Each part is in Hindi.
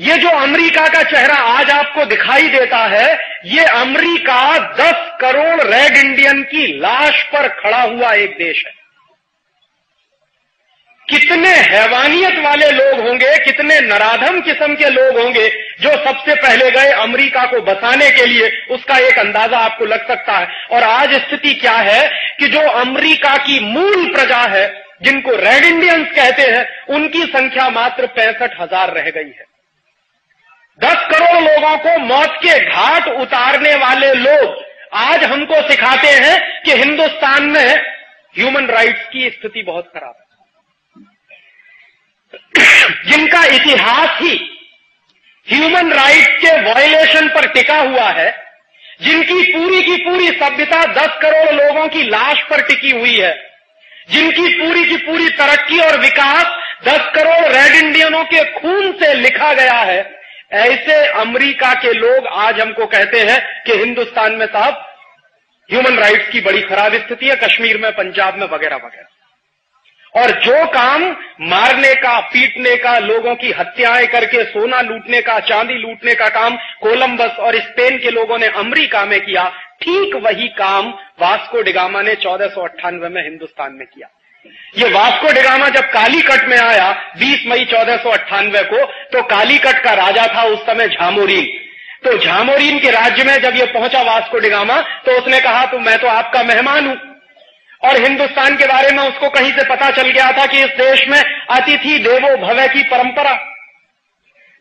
ये जो अमेरिका का चेहरा आज आपको दिखाई देता है, ये अमेरिका 10 करोड़ रेड इंडियन की लाश पर खड़ा हुआ एक देश है। कितने हैवानियत वाले लोग होंगे, कितने नराधम किस्म के लोग होंगे जो सबसे पहले गए अमेरिका को बसाने के लिए, उसका एक अंदाजा आपको लग सकता है। और आज स्थिति क्या है कि जो अमेरिका की मूल प्रजा है, जिनको रेड इंडियंस कहते हैं, उनकी संख्या मात्र 65,000 रह गई है। 10 करोड़ लोगों को मौत के घाट उतारने वाले लोग आज हमको सिखाते हैं कि हिंदुस्तान में ह्यूमन राइट्स की स्थिति बहुत खराब है। जिनका इतिहास ही ह्यूमन राइट्स के वायलेशन पर टिका हुआ है, जिनकी पूरी की पूरी सभ्यता 10 करोड़ लोगों की लाश पर टिकी हुई है, जिनकी पूरी की पूरी तरक्की और विकास 10 करोड़ रेड इंडियनों के खून से लिखा गया है, ऐसे अमेरिका के लोग आज हमको कहते हैं कि हिंदुस्तान में साहब ह्यूमन राइट्स की बड़ी खराब स्थिति है, कश्मीर में, पंजाब में, वगैरह वगैरह। और जो काम मारने का, पीटने का, लोगों की हत्याएं करके सोना लूटने का, चांदी लूटने का काम कोलंबस और स्पेन के लोगों ने अमेरिका में किया, ठीक वही काम वास्को डिगामा ने 1498 में हिंदुस्तान में किया। ये वास्को डिगामा जब कालीकट में आया 20 मई 1498 को, तो कालीकट का राजा था उस समय झामोरीन। तो झामोरीन के राज्य में जब ये पहुंचा वास्को डिगामा, तो उसने कहा तो मैं तो आपका मेहमान हूं। और हिंदुस्तान के बारे में उसको कहीं से पता चल गया था कि इस देश में अतिथि देवो भव की परंपरा।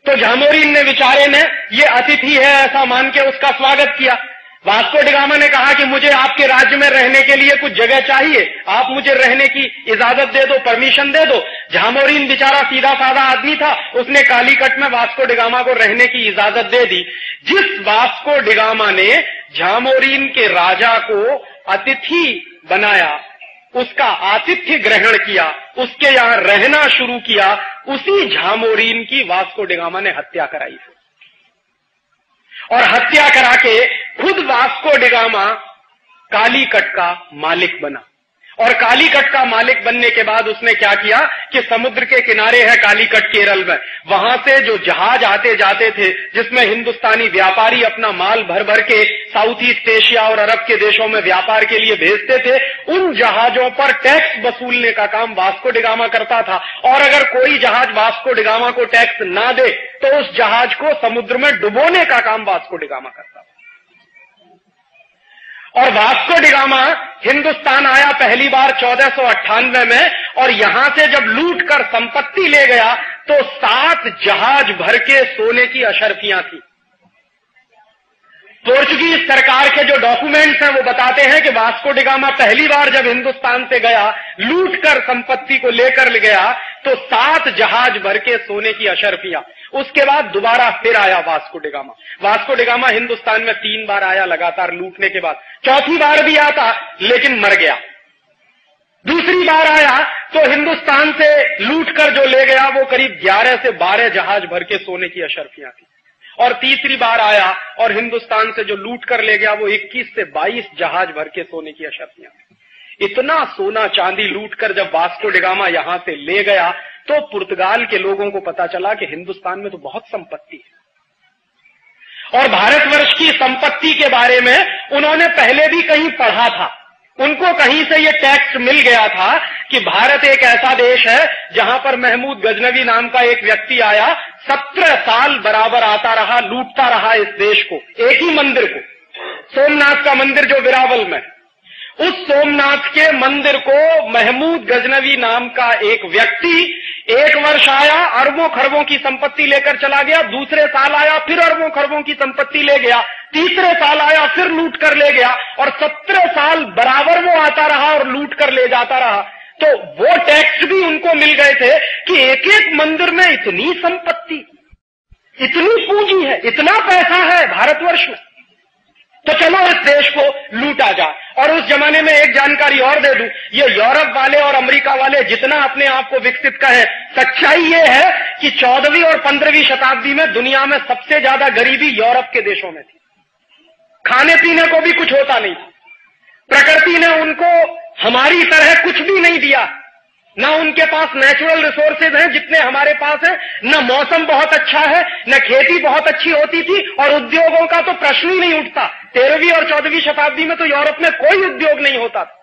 तो झामोरीन ने, बेचारे ने, ये अतिथि है ऐसा मान के उसका स्वागत किया। वास्को डिगामा ने कहा कि मुझे आपके राज्य में रहने के लिए कुछ जगह चाहिए, आप मुझे रहने की इजाजत दे दो, परमिशन दे दो। झामोरीन बेचारा सीधा साधा आदमी था, उसने कालीकट में वास्को डिगामा को रहने की इजाजत दे दी। जिस वास्को डिगामा ने झामोरीन के राजा को अतिथि बनाया, उसका आतिथ्य ग्रहण किया, उसके यहां रहना शुरू किया, उसी झामोरीन की वास्को डिगामा ने हत्या कराई। और हत्या करा के खुद वास्को डिगामा कालीकट का मालिक बना। और कालीकट का मालिक बनने के बाद उसने क्या किया कि समुद्र के किनारे है कालीकट, केरल में, वहां से जो जहाज आते जाते थे, जिसमें हिंदुस्तानी व्यापारी अपना माल भर भर के साउथ ईस्ट एशिया और अरब के देशों में व्यापार के लिए भेजते थे, उन जहाजों पर टैक्स वसूलने का काम वास्को डिगामा करता था। और अगर कोई जहाज वास्को डिगामा को टैक्स ना दे तो उस जहाज को समुद्र में डुबोने का काम वास्को डिगामा करता था। और वास्को डिगामा हिंदुस्तान आया पहली बार 1498 में, और यहां से जब लूट कर संपत्ति ले गया तो 7 जहाज भर के सोने की अशर्फियां थी। पोर्चुगीज सरकार के जो डॉक्यूमेंट्स हैं वो बताते हैं कि वास्को डिगामा पहली बार जब हिंदुस्तान से गया, लूट कर संपत्ति को लेकर गया, तो 7 जहाज भर के सोने की अशर्फियां। उसके बाद दोबारा फिर आया Vasco da Gama. Vasco da Gama Hindustan में 3 बार आया लगातार लूटने के बाद। चौथी बार भी आता लेकिन मर गया। दूसरी बार आया तो हिंदुस्तान से लूट कर जो ले गया वो करीब 11 से 12 जहाज भर के सोने की अशर्फियां थी। और तीसरी बार आया और हिंदुस्तान से जो लूट कर ले गया वो 21 से 22 जहाज भर के सोने की अशर्फियां थी। इतना सोना चांदी लूट कर जब वास्को डिगामा यहां से ले गया तो पुर्तगाल के लोगों को पता चला कि हिंदुस्तान में तो बहुत संपत्ति है। और भारतवर्ष की संपत्ति के बारे में उन्होंने पहले भी कहीं पढ़ा था। उनको कहीं से ये टेक्स्ट मिल गया था कि भारत एक ऐसा देश है जहां पर महमूद गजनवी नाम का एक व्यक्ति आया, 17 साल बराबर आता रहा, लूटता रहा इस देश को, एक ही मंदिर को, सोमनाथ का मंदिर जो वेरावल में। उस सोमनाथ के मंदिर को महमूद गजनवी नाम का एक व्यक्ति एक वर्ष आया, अरबों खरबों की संपत्ति लेकर चला गया, दूसरे साल आया फिर अरबों खरबों की संपत्ति ले गया, तीसरे साल आया फिर लूट कर ले गया, और 17 साल बराबर वो आता रहा और लूट कर ले जाता रहा। तो वो टैक्स भी उनको मिल गए थे कि एक एक मंदिर में इतनी संपत्ति, इतनी पूंजी है, इतना पैसा है भारतवर्ष में, तो चलो इस देश को लूटा जाए। और उस जमाने में एक जानकारी और दे दूं, ये यूरोप वाले और अमेरिका वाले जितना अपने आप को विकसित कहें, सच्चाई ये है कि 14वीं और 15वीं शताब्दी में दुनिया में सबसे ज्यादा गरीबी यूरोप के देशों में थी। खाने पीने को भी कुछ होता नहीं, प्रकृति ने उनको हमारी तरह कुछ भी नहीं दिया। ना उनके पास नेचुरल रिसोर्सेज हैं जितने हमारे पास हैं, न मौसम बहुत अच्छा है, न खेती बहुत अच्छी होती थी, और उद्योगों का तो प्रश्न ही नहीं उठता। 13वीं और 14वीं शताब्दी में तो यूरोप में कोई उद्योग नहीं होता था।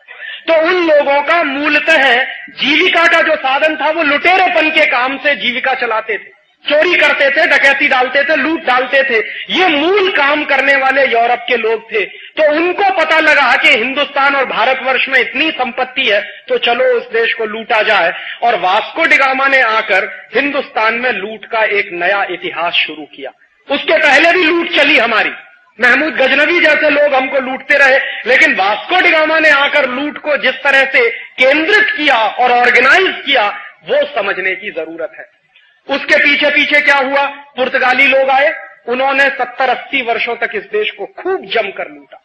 तो उन लोगों का मूलतः जीविका का जो साधन था वो लुटेरेपन के काम से जीविका चलाते थे, चोरी करते थे, डकैती डालते थे, लूट डालते थे। ये मूल काम करने वाले यूरोप के लोग थे। तो उनको पता लगा कि हिंदुस्तान और भारतवर्ष में इतनी संपत्ति है, तो चलो उस देश को लूटा जाए। और वास्को डी गामा ने आकर हिंदुस्तान में लूट का एक नया इतिहास शुरू किया। उसके पहले भी लूट चली हमारी, महमूद गजनवी जैसे लोग हमको लूटते रहे, लेकिन वास्को डी गामा ने आकर लूट को जिस तरह से केंद्रित किया और ऑर्गेनाइज किया, वो समझने की जरूरत है। उसके पीछे पीछे क्या हुआ? पुर्तगाली लोग आए, उन्होंने 70-80 वर्षों तक इस देश को खूब जमकर लूटा।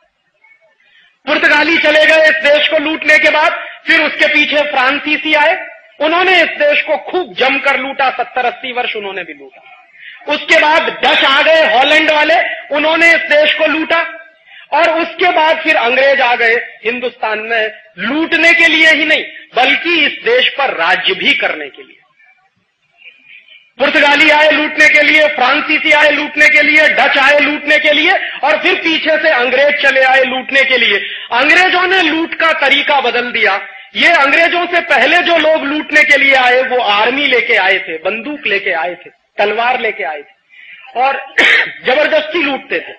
पुर्तगाली चले गए इस देश को लूटने के बाद, फिर उसके पीछे फ्रांसीसी आए, उन्होंने इस देश को खूब जमकर लूटा, 70-80 वर्ष उन्होंने भी लूटा। उसके बाद डच आ गए, हॉलैंड वाले, उन्होंने इस देश को लूटा। और उसके बाद फिर अंग्रेज आ गए हिंदुस्तान में, लूटने के लिए ही नहीं बल्कि इस देश पर राज्य भी करने के लिए। पुर्तगाली आए लूटने के लिए, फ्रांसीसी आए लूटने के लिए, डच आए लूटने के लिए, और फिर पीछे से अंग्रेज चले आए लूटने के लिए। अंग्रेजों ने लूट का तरीका बदल दिया। ये अंग्रेजों से पहले जो लोग लूटने के लिए आए वो आर्मी लेके आए थे, बंदूक लेके आए थे, तलवार लेके आए थे और जबरदस्ती लूटते थे।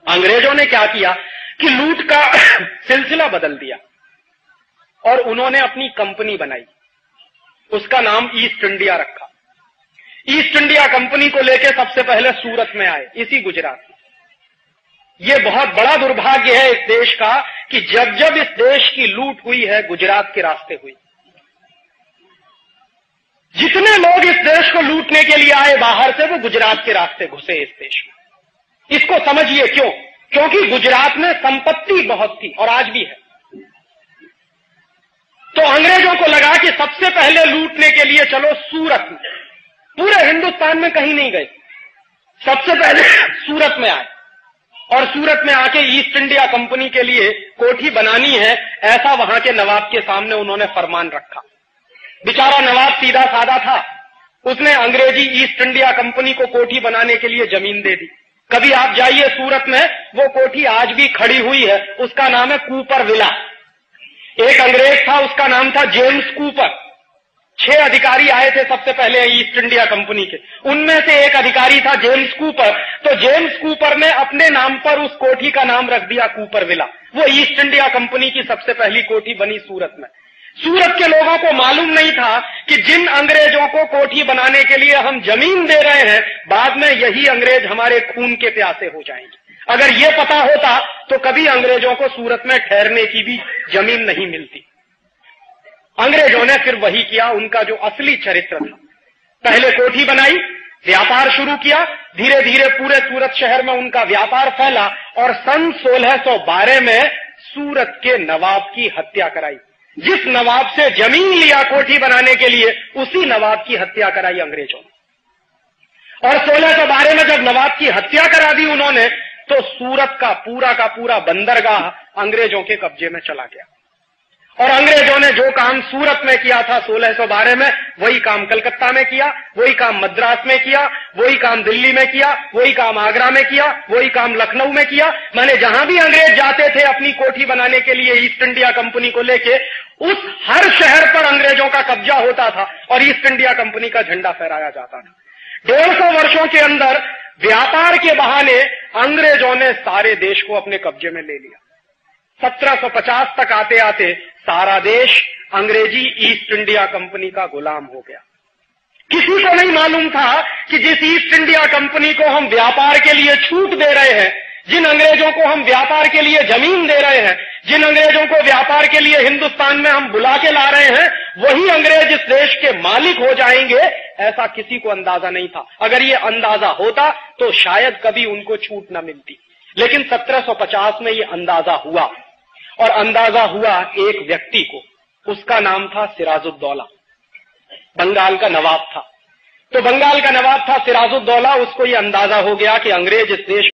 अंग्रेजों ने क्या किया कि लूट का सिलसिला बदल दिया और उन्होंने अपनी कंपनी बनाई, उसका नाम ईस्ट इंडिया रखा। ईस्ट इंडिया कंपनी को लेकर सबसे पहले सूरत में आए, इसी गुजरात में। यह बहुत बड़ा दुर्भाग्य है इस देश का कि जब जब इस देश की लूट हुई है गुजरात के रास्ते हुई। जितने लोग इस देश को लूटने के लिए आए बाहर से, वो गुजरात के रास्ते घुसे इस देश में। इसको समझिए क्यों? क्योंकि गुजरात में संपत्ति बहुत थी और आज भी है। तो अंग्रेजों को लगा कि सबसे पहले लूटने के लिए चलो सूरत में। पूरे हिंदुस्तान में कहीं नहीं गए, सबसे पहले सूरत में आए और सूरत में आके ईस्ट इंडिया कंपनी के लिए कोठी बनानी है, ऐसा वहां के नवाब के सामने उन्होंने फरमान रखा। बेचारा नवाब सीधा साधा था, उसने अंग्रेजी ईस्ट इंडिया कंपनी को कोठी बनाने के लिए जमीन दे दी। कभी आप जाइए सूरत में, वो कोठी आज भी खड़ी हुई है, उसका नाम है कूपर विला। एक अंग्रेज था, उसका नाम था जेम्स कूपर। 6 अधिकारी आए थे सबसे पहले ईस्ट इंडिया कंपनी के, उनमें से एक अधिकारी था जेम्स कूपर। तो जेम्स कूपर ने अपने नाम पर उस कोठी का नाम रख दिया कूपर विला। वो ईस्ट इंडिया कंपनी की सबसे पहली कोठी बनी सूरत में। सूरत के लोगों को मालूम नहीं था कि जिन अंग्रेजों को कोठी बनाने के लिए हम जमीन दे रहे हैं, बाद में यही अंग्रेज हमारे खून के प्यासे हो जाएंगे। अगर ये पता होता तो कभी अंग्रेजों को सूरत में ठहरने की भी जमीन नहीं मिलती। अंग्रेजों ने फिर वही किया, उनका जो असली चरित्र था। पहले कोठी बनाई, व्यापार शुरू किया, धीरे धीरे पूरे सूरत शहर में उनका व्यापार फैला और सन 1612 में सूरत के नवाब की हत्या कराई। जिस नवाब से जमीन लिया कोठी बनाने के लिए, उसी नवाब की हत्या कराई अंग्रेजों ने। और 1612 में जब नवाब की हत्या करा दी उन्होंने, तो सूरत का पूरा बंदरगाह अंग्रेजों के कब्जे में चला गया। और अंग्रेजों ने जो काम सूरत में किया था 1612 में, वही काम कलकत्ता में किया, वही काम मद्रास में किया, वही काम दिल्ली में किया, वही काम आगरा में किया, वही काम लखनऊ में किया। माने जहां भी अंग्रेज जाते थे अपनी कोठी बनाने के लिए ईस्ट इंडिया कंपनी को लेके, उस हर शहर पर अंग्रेजों का कब्जा होता था और ईस्ट इंडिया कंपनी का झंडा फहराया जाता था। 150 वर्षों के अंदर व्यापार के बहाने अंग्रेजों ने सारे देश को अपने कब्जे में ले लिया। 1750 तक आते आते सारा देश अंग्रेजी ईस्ट इंडिया कंपनी का गुलाम हो गया। किसी को नहीं मालूम था कि जिस ईस्ट इंडिया कंपनी को हम व्यापार के लिए छूट दे रहे हैं, जिन अंग्रेजों को हम व्यापार के लिए जमीन दे रहे हैं, जिन अंग्रेजों को व्यापार के लिए हिंदुस्तान में हम बुला के ला रहे हैं, वही अंग्रेज इस देश के मालिक हो जाएंगे, ऐसा किसी को अंदाजा नहीं था। अगर ये अंदाजा होता तो शायद कभी उनको छूट न मिलती। लेकिन 1750 में ये अंदाजा हुआ, और अंदाजा हुआ एक व्यक्ति को, उसका नाम था सिराजुद्दौला। बंगाल का नवाब था। तो बंगाल का नवाब था सिराजुद्दौला, उसको ये अंदाजा हो गया कि अंग्रेज इस देश